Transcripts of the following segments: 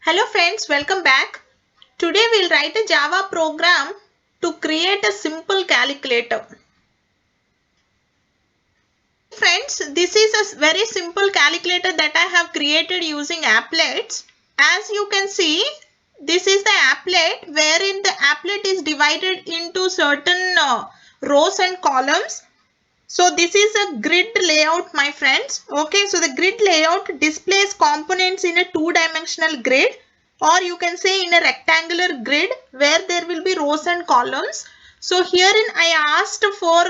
Hello friends, welcome back. Today we'll write a Java program to create a simple calculator. Friends, this is a very simple calculator that I have created using applets. As you can see, this is the applet wherein the applet is divided into certain rows and columns. So this is a grid layout, my friends. Okay, so the grid layout displays components in a two-dimensional grid, or you can say in a rectangular grid where there will be rows and columns. So herein I asked for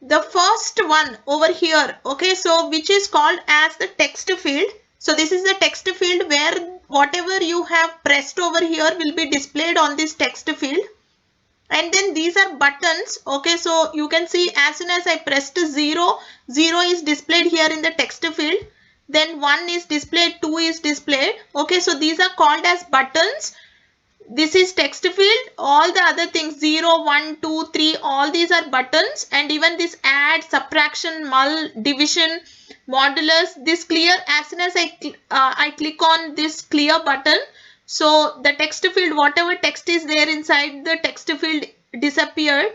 the first one over here. Okay, so which is called as the text field. So this is the text field where whatever you have pressed over here will be displayed on this text field. And then these are buttons. Okay, so you can see as soon as I pressed 0, 0 is displayed here in the text field. Then 1 is displayed, 2 is displayed. Okay, so these are called as buttons. This is text field. All the other things 0, 1, 2, 3, all these are buttons. And even this add, subtraction, mul, division, modulus, this clear, as soon as I click on this clear button, so the text field, whatever text is there inside the text field disappeared.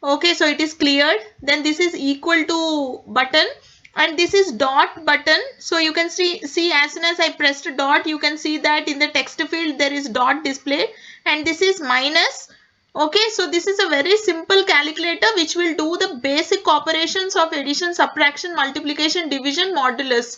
Okay, so it is cleared. Then this is equal to button and this is dot button. So you can see as soon as I pressed dot, you can see that in the text field there is dot displayed, and this is minus. Okay, so this is a very simple calculator which will do the basic operations of addition, subtraction, multiplication, division, modulus.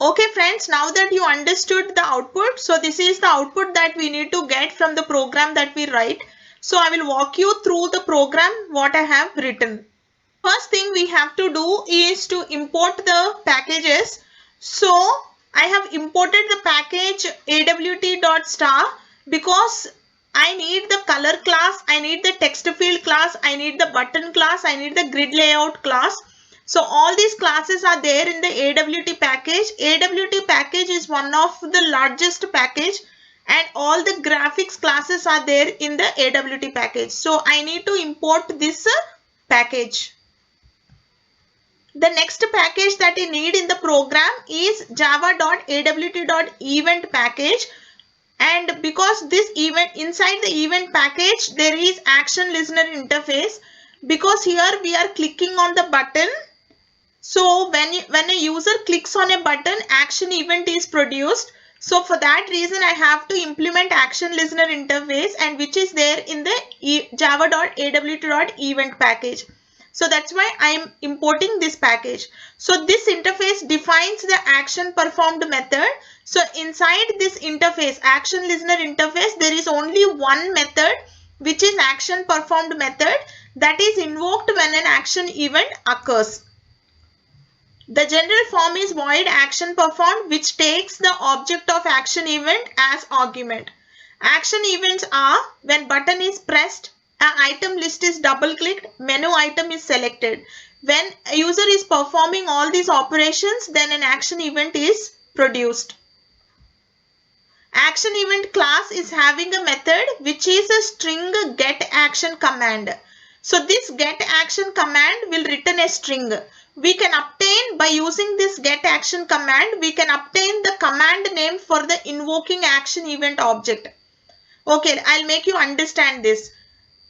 Okay friends, now that you understood the output, so this is the output that we need to get from the program that we write. So I will walk you through the program what I have written. First thing we have to do is to import the packages. So I have imported the package AWT.star because I need the color class, I need the text field class, I need the button class, I need the grid layout class. So all these classes are there in the AWT package. AWT package is one of the largest package and all the graphics classes are there in the AWT package. So I need to import this package. The next package that I need in the program is java.awt.event package. And because this event, inside the event package, there is action listener interface. Because here we are clicking on the button. So when a user clicks on a button, action event is produced. So for that reason, I have to implement action listener interface, and which is there in the java.awt.event package. So that's why I am importing this package. So this interface defines the action performed method. So inside this interface, action listener interface, there is only one method, which is action performed method, that is invoked when an action event occurs. The general form is void action performed, which takes the object of action event as argument. Action events are when button is pressed, an item list is double clicked, menu item is selected. When a user is performing all these operations, then an action event is produced. Action event class is having a method which is a string get action command. So this get action command will return a string. We can obtain, by using this get action command, we can obtain the command name for the invoking action event object. Okay, I'll make you understand this.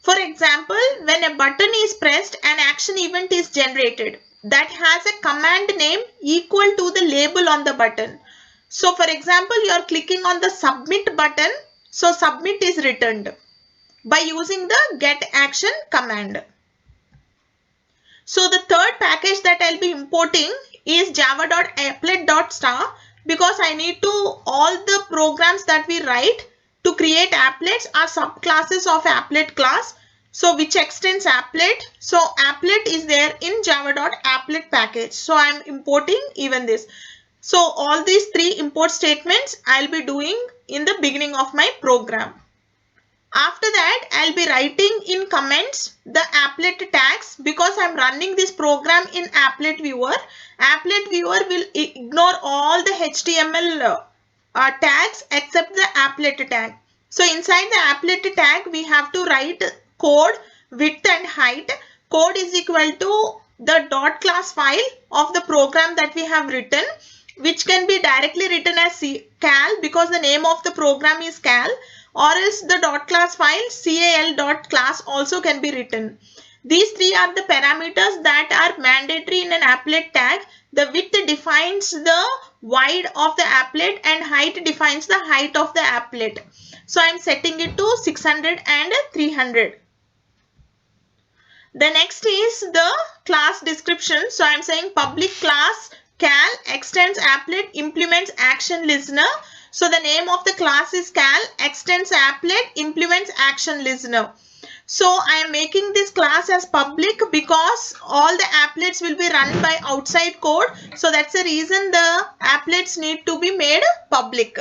For example, when a button is pressed, an action event is generated that has a command name equal to the label on the button. So for example, you are clicking on the submit button. So submit is returned by using the get action command. So the third package that I'll be importing is java.applet.star, because I need to, all the programs that we write to create applets are subclasses of applet class. So which extends applet. So applet is there in java.applet package. So I'm importing even this. So all these three import statements I'll be doing in the beginning of my program. After that, I'll be writing in comments the applet tags, because I'm running this program in applet viewer. Applet viewer will ignore all the HTML tags except the applet tag. So inside the applet tag, we have to write code, width and height. Code is equal to the dot class file of the program that we have written. which can be directly written as cal because the name of the program is cal, or else the dot class file cal.class also can be written. These three are the parameters that are mandatory in an applet tag. The width defines the wide of the applet and height defines the height of the applet. So I am setting it to 600 and 300. The next is the class description. So I am saying public class cal extends applet implements action listener. So the name of the class is cal extends applet implements action listener. So I am making this class as public because all the applets will be run by outside code. So that's the reason the applets need to be made public.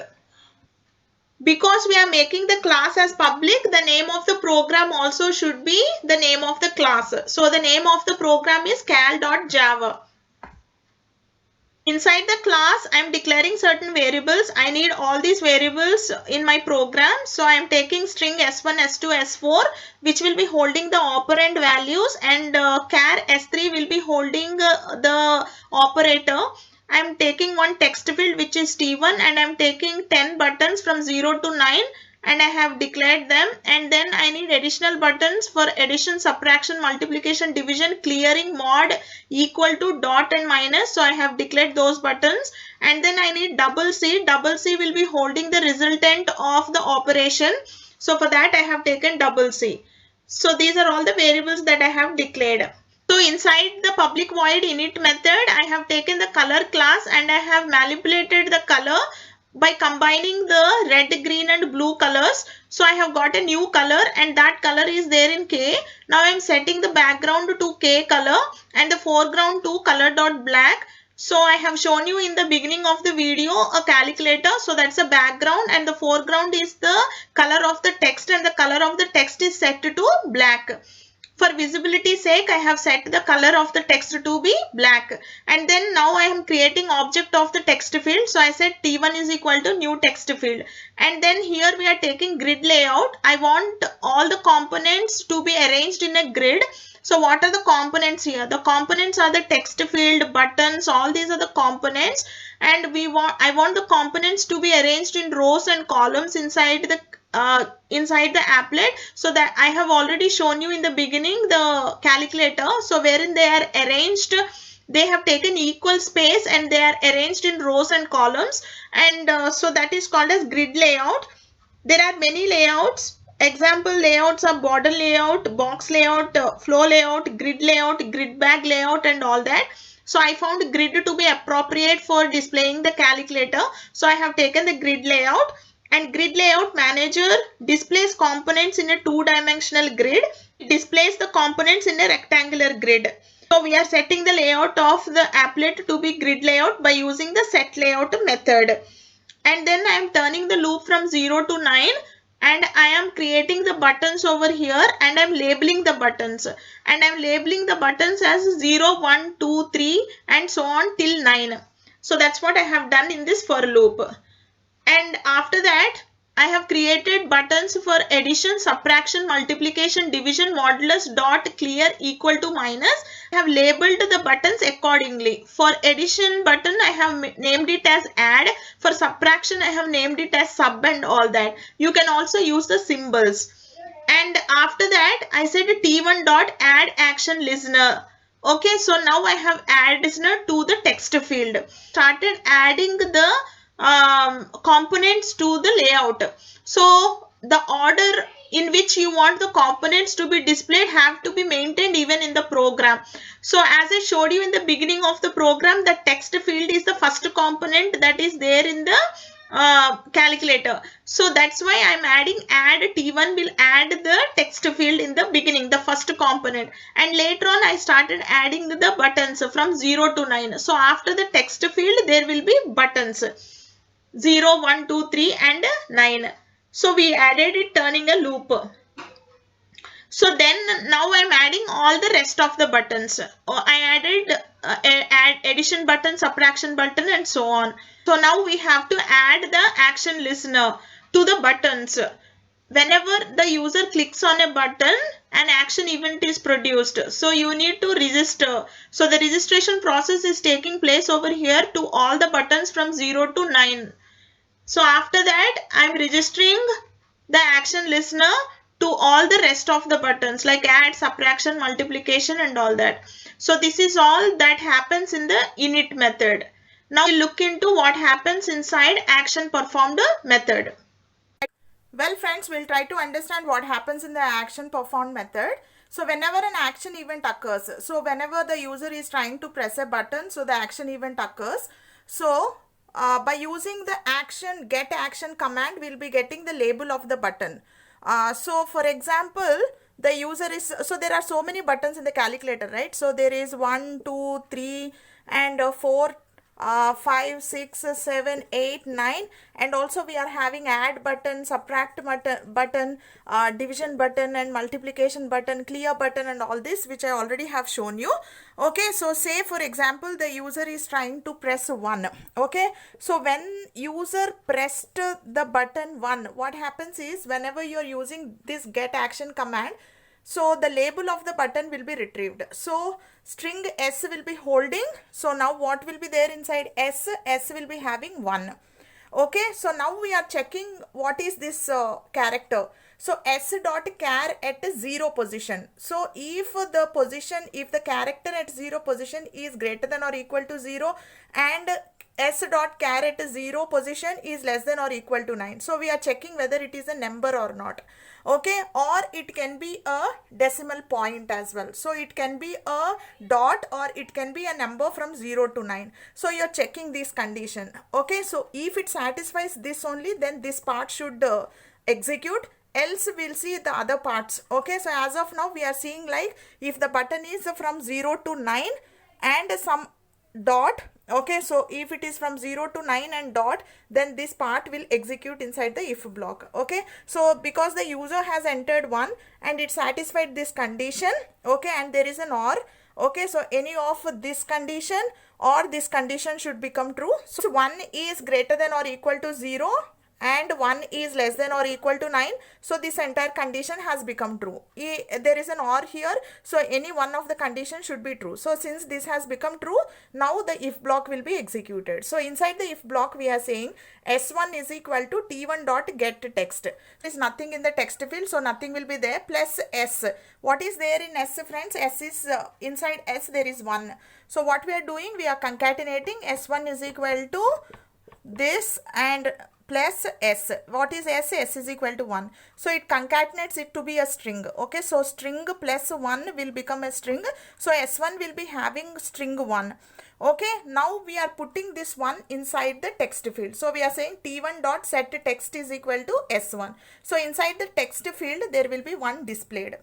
Because we are making the class as public, the name of the program also should be the name of the class. So the name of the program is cal.java. Inside the class, I am declaring certain variables. I need all these variables in my program. So I am taking string s1, s2, s4, which will be holding the operand values, and char s3 will be holding the operator. I am taking one text field which is t1, and I am taking 10 buttons from 0 to 9, and I have declared them. And then I need additional buttons for addition, subtraction, multiplication, division, clearing, mod, equal to, dot and minus. So I have declared those buttons. And then I need double C. Double C will be holding the resultant of the operation. So for that I have taken double C. So these are all the variables that I have declared. So inside the public void init method, I have taken the color class and I have manipulated the color by combining the red, green and blue colors. So I have got a new color and that color is there in K. Now I am setting the background to K color and the foreground to color.black. So I have shown you in the beginning of the video a calculator. So that's a background and the foreground is the color of the text and the color of the text is set to black. For visibility sake, I have set the color of the text to be black. And then now I am creating object of the text field. So I said T1 is equal to new text field. And then here we are taking grid layout. I want all the components to be arranged in a grid. So what are the components here? The components are the text field, buttons, all these are the components. And I want the components to be arranged in rows and columns inside the applet. So that I have already shown you in the beginning the calculator. So wherein they are arranged, they have taken equal space and they are arranged in rows and columns. And so that is called as grid layout. There are many layouts. Example layouts are border layout, box layout, flow layout, grid bag layout and all that. So I found grid to be appropriate for displaying the calculator. So I have taken the grid layout. And grid layout manager displays components in a two-dimensional grid. It displays the components in a rectangular grid. So we are setting the layout of the applet to be grid layout by using the set layout method. And then I am turning the loop from 0 to 9. And I am creating the buttons over here and I am labeling the buttons. And I am labeling the buttons as 0, 1, 2, 3 and so on till 9. So that's what I have done in this for loop. And after that, I have created buttons for addition, subtraction, multiplication, division, modulus, dot, clear, equal to, minus. I have labeled the buttons accordingly. For addition button, I have named it as add. For subtraction, I have named it as sub and all that. You can also use the symbols. And after that, I said T1 dot add action listener. Okay, so now I have add listener to the text field. Started adding the components to the layout. So the order in which you want the components to be displayed have to be maintained even in the program. So as I showed you in the beginning of the program, the text field is the first component that is there in the calculator. So that's why I'm adding add. T1 will add the text field in the beginning, the first component, and later on I started adding the buttons from 0 to 9. So after the text field there will be buttons 0, 1, 2, 3 and 9. So we added it turning a loop. So then now I am adding all the rest of the buttons. I added add addition button, subtraction button and so on. So now we have to add the action listener to the buttons. Whenever the user clicks on a button an action event is produced. So you need to register. So the registration process is taking place over here to all the buttons from 0 to 9. So after that, I'm registering the action listener to all the rest of the buttons like add, subtraction, multiplication and all that. So this is all that happens in the init method. Now we'll look into what happens inside action performed method. Well friends, we'll try to understand what happens in the action performed method. So whenever an action event occurs, so whenever the user is trying to press a button, so the action event occurs. So by using the action get action command, we'll be getting the label of the button. So for example, the user is, so there are so many buttons in the calculator, right? So there is 1, 2, 3 and 4, 5, 6, 7, 8, 9, and also we are having add button, subtract button, division button and multiplication button, clear button and all this, which I already have shown you. Okay, so say for example the user is trying to press 1. Okay, so when user pressed the button 1, what happens is whenever you are using this get action command, so the label of the button will be retrieved. So string S will be holding. So now what will be there inside S? S will be having 1. Okay, so now we are checking what is this character. So S dot char at 0 position. So if the position, if the character at 0 position is greater than or equal to 0 and S dot char at 0 position is less than or equal to 9. So we are checking whether it is a number or not. Okay, or it can be a decimal point as well. So it can be a dot or it can be a number from 0 to 9. So you're checking this condition. Okay, so if it satisfies this only, then this part should execute, else we'll see the other parts. Okay, so as of now we are seeing like if the button is from 0 to 9 and some dot. Okay, so if it is from 0 to 9 and dot, then this part will execute inside the if block. Okay, so because the user has entered 1 and it satisfied this condition, okay, and there is an or, okay, so any of this condition or this condition should become true. So 1 is greater than or equal to 0 and 1 is less than or equal to 9. So this entire condition has become true. There is an or here, so any one of the conditions should be true. So since this has become true, now the if block will be executed. So inside the if block we are saying S1 is equal to T1 dot get text. There is nothing in the text field, so nothing will be there, plus S. What is there in S, friends? S is inside S there is 1. So what we are doing, we are concatenating S1 is equal to this and plus S. What is S? S is equal to 1. So it concatenates it to be a string. Okay, so string plus 1 will become a string. So S1 will be having string 1. Okay, now we are putting this one inside the text field. So we are saying T1 dot set text is equal to S1. So inside the text field there will be 1 displayed.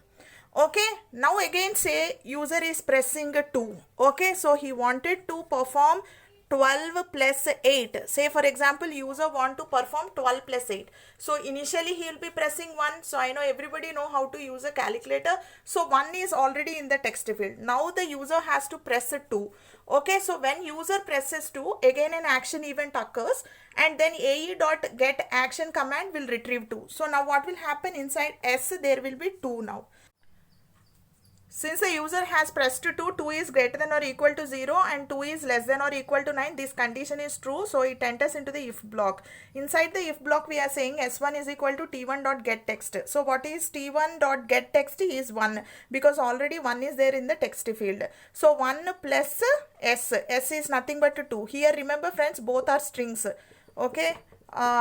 Okay, now again say user is pressing 2. Okay, so he wanted to perform 12 plus 8. Say for example user want to perform 12 plus 8. So initially he will be pressing 1. So I know everybody know how to use a calculator. So 1 is already in the text field. Now the user has to press 2. Okay, so when user presses 2, again an action event occurs and then AE.get action command will retrieve 2. So now what will happen inside S, there will be 2 now. Since the user has pressed 2, 2 is greater than or equal to 0 and 2 is less than or equal to 9, this condition is true. So it enters into the if block. Inside the if block we are saying S1 is equal to T1 dot get text. So what is T1 dot get text is 1 because already 1 is there in the text field. So 1 plus S. S is nothing but 2. Here remember friends, both are strings. Okay.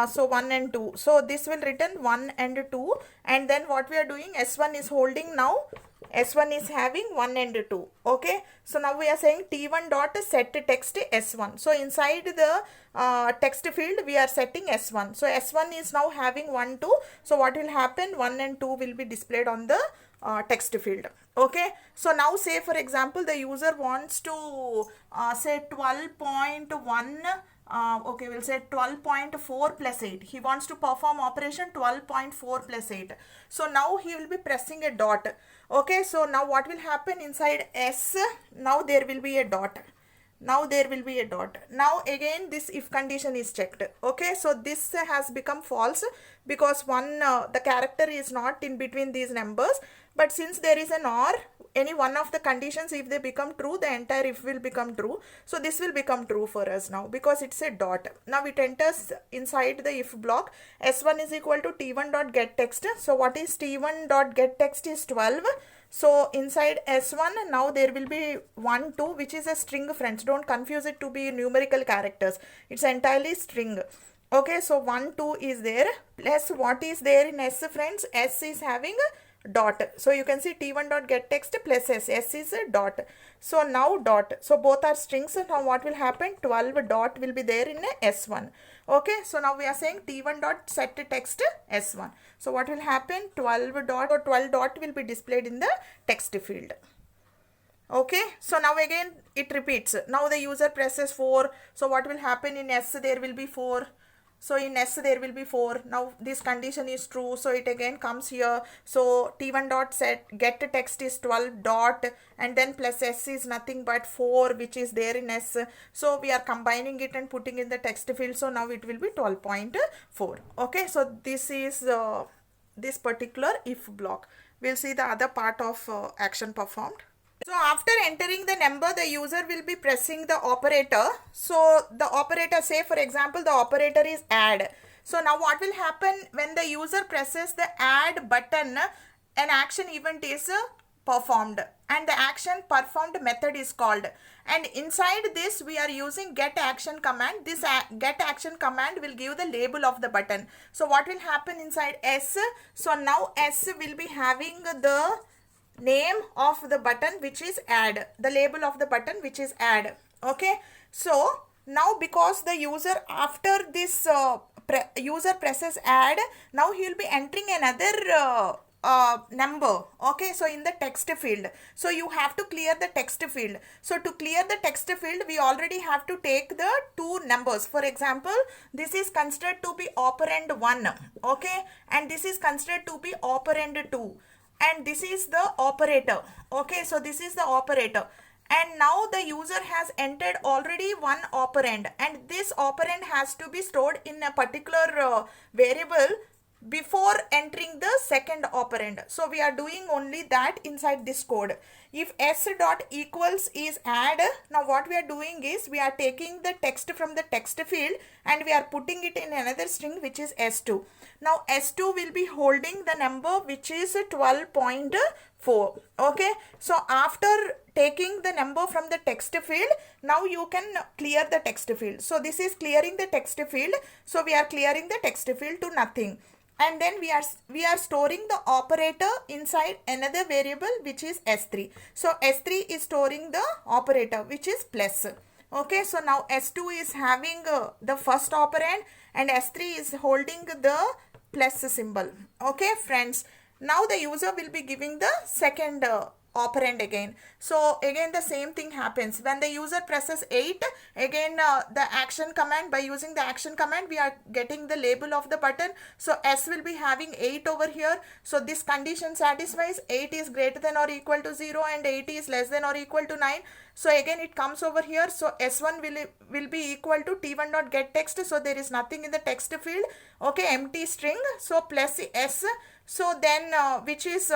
So 1 and 2. So this will return 1 and 2 and then what we are doing, S1 is holding now. S1 is having 1 and 2. Okay, so now we are saying T1 dot set text S1. So inside the text field we are setting S1. So S1 is now having 1, 2. So what will happen, 1 and 2 will be displayed on the text field. Okay, so now say for example the user wants to say 12.1. Okay, we'll say 12.4 plus 8. He wants to perform operation 12.4 plus 8. So now he will be pressing a dot. Okay, so now what will happen inside S? Now there will be a dot. Now there will be a dot. Now again this if condition is checked. Okay, so this has become false because the character is not in between these numbers. But since there is an or, any one of the conditions, if they become true, the entire if will become true. So this will become true for us now because it's a dot. Now it enters inside the if block. S1 is equal to T1 dot get text. So what is T1 dot get text is 12. So inside S1 now there will be 1 2, which is a string, friends. Don't confuse it to be numerical characters. It's entirely string. Okay, so 1 2 is there, plus what is there in S, friends? S is having a dot. So you can see T1 dot get text plus S. S is a dot. So now dot. So both are strings. Now what will happen? 12 dot will be there in a S1. Okay, so now we are saying T1 dot set text S1. So what will happen? 12 dot or 12 dot will be displayed in the text field. Okay, so now again it repeats. Now the user presses 4. So what will happen in S? There will be 4. So in S there will be 4. Now this condition is true. So it again comes here. So T1 dot set get text is 12 dot and then plus S is nothing but 4, which is there in S. So we are combining it and putting in the text field. So now it will be 12.4. Okay, so this is this particular if block. We'll see the other part of action performed. So after entering the number, the user will be pressing the operator. So the operator, say for example, the operator is add. So now what will happen when the user presses the add button, an action event is performed and the action performed method is called. And inside this we are using get action command. This get action command will give the label of the button. So what will happen inside S? So now S will be having the name of the button, which is add, the label of the button, which is add. Okay, so now because the user after this user presses add, now he will be entering another number. Okay, so in the text field, so you have to clear the text field. So to clear the text field, we already have to take the two numbers. For example, this is considered to be operand 1, okay, and this is considered to be operand 2, and this is the operator. Okay, so this is the operator, and now the user has entered already one operand, and this operand has to be stored in a particular variable before entering the second operand. So we are doing only that inside this code. If s dot equals is add, now what we are doing is we are taking the text from the text field and we are putting it in another string, which is s2. Now s2 will be holding the number which is 12.4. okay, so after taking the number from the text field, now you can clear the text field. So this is clearing the text field. So we are clearing the text field to nothing, and then we are storing the operator inside another variable, which is s3. So s3 is storing the operator, which is plus. Okay, so now s2 is having the first operand and s3 is holding the plus symbol. Okay friends, now the user will be giving the second operand again. So again the same thing happens when the user presses 8. Again the action command, by using the action command we are getting the label of the button. So s will be having 8 over here. So this condition satisfies 8 is greater than or equal to 0 and 8 is less than or equal to 9. So again it comes over here. So s1 will be equal to t1 dot get text. So there is nothing in the text field. Okay, empty string. So plus s. So then which is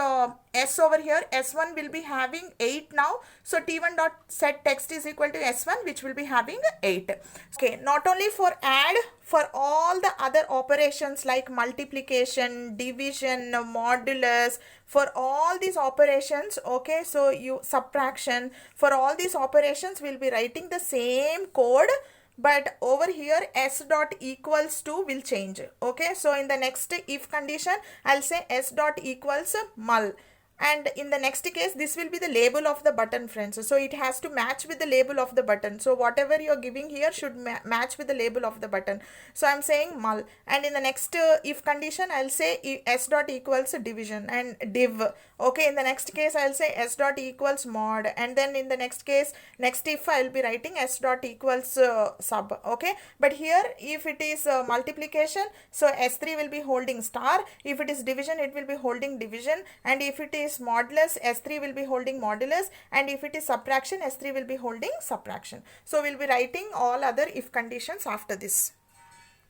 s over here, s1 will be having 8 now. So t1 dot set text is equal to s1, which will be having 8. Okay, not only for add, for all the other operations like multiplication, division, modulus, for all these operations, okay, so you subtraction, for all these operations we'll be writing the same code, but over here s dot equals to will change. Okay, so in the next if condition I'll say s dot equals mul, and in the next case this will be the label of the button, friends. So it has to match with the label of the button. So whatever you're giving here should match with the label of the button. So I'm saying mul, and in the next if condition I'll say s dot equals division and div. Okay, in the next case I'll say s dot equals mod, and then in the next case, next if I'll be writing s dot equals sub. Okay, but here if it is multiplication, so s3 will be holding star. If it is division, it will be holding division, and if it is modulus, s3 will be holding modulus, and if it is subtraction, s3 will be holding subtraction. So we'll be writing all other if conditions after this.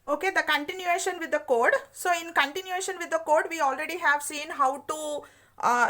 Okay, the continuation with the code. So in continuation with the code, we already have seen how to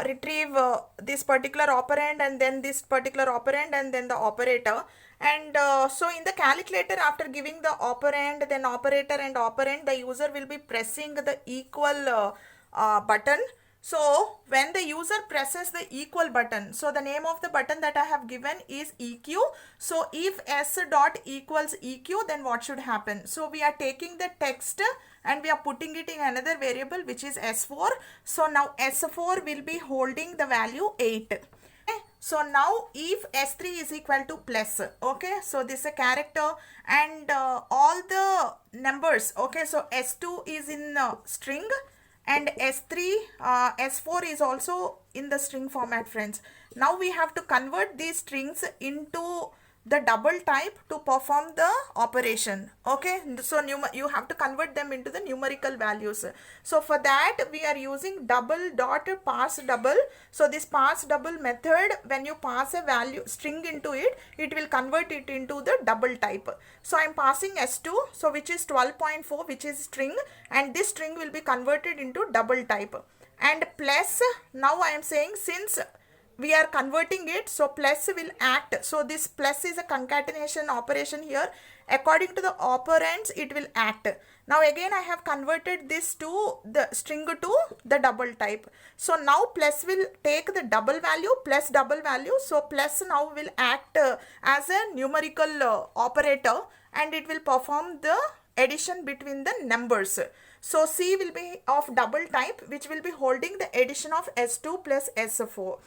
retrieve this particular operand and then this particular operand and then the operator. And so in the calculator, after giving the operand, then operator and operand, the user will be pressing the equal button. So when the user presses the equal button, so the name of the button that I have given is EQ. So if s dot equals EQ, then what should happen? So we are taking the text and we are putting it in another variable, which is s4. So now s4 will be holding the value 8. Okay. So now if s3 is equal to plus, okay, so this is a character and all the numbers, okay, so s2 is in string, and s3 s4 is also in the string format, friends. Now we have to convert these strings into the double type to perform the operation. Okay, so you have to convert them into the numerical values. So for that we are using double dot pass double. So this pass double method, when you pass a value string into it, it will convert it into the double type. So I am passing s2, so which is 12.4, which is string, and this string will be converted into double type. And plus, now I am saying since we are converting it, so plus will act. So this plus is a concatenation operation here. According to the operands, it will act. Now again I have converted this to the string to the double type. So now plus will take the double value plus double value. So plus now will act as a numerical operator, and it will perform the addition between the numbers. So C will be of double type, which will be holding the addition of S2 plus S4.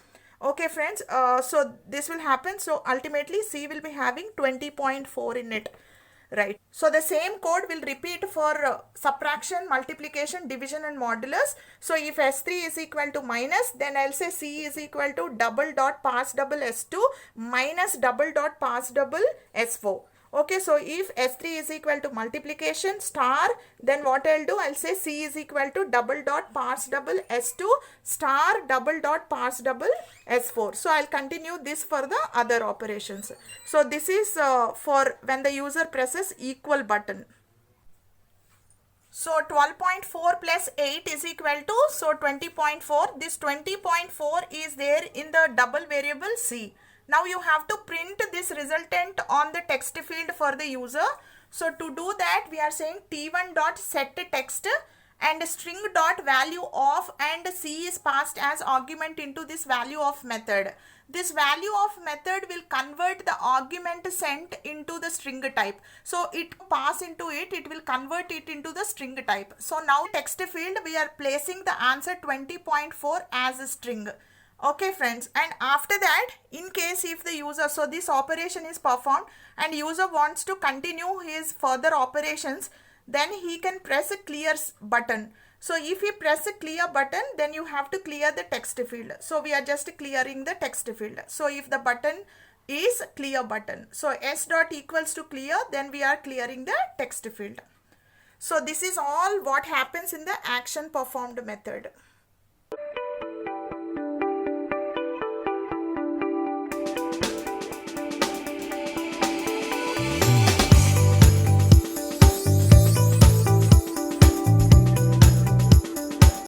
Okay, friends, so this will happen. So ultimately C will be having 20.4 in it, right? So the same code will repeat for subtraction, multiplication, division and modulus. So if S3 is equal to minus, then I'll say C is equal to double dot pass double S2 minus double dot pass double S4. Okay, so if S3 is equal to multiplication star, then what I'll do, I'll say C is equal to double dot pass double S2 star double dot pass double S4. So I'll continue this for the other operations. So this is for when the user presses equal button. So 12.4 plus 8 is equal to, so 20.4. This 20.4 is there in the double variable C. Now you have to print this resultant on the text field for the user. So to do that, we are saying t1 dot set text and string dot value of, and C is passed as argument into this value of method. This value of method will convert the argument sent into the string type. So it pass into it, it will convert it into the string type. So now text field, we are placing the answer 20.4 as a string. Okay, friends, and after that, in case if the user, so this operation is performed and user wants to continue his further operations, then he can press a clear button. So if you press a clear button, then you have to clear the text field. So we are just clearing the text field. So if the button is clear button, so s dot equals to clear, then we are clearing the text field. So this is all what happens in the action performed method.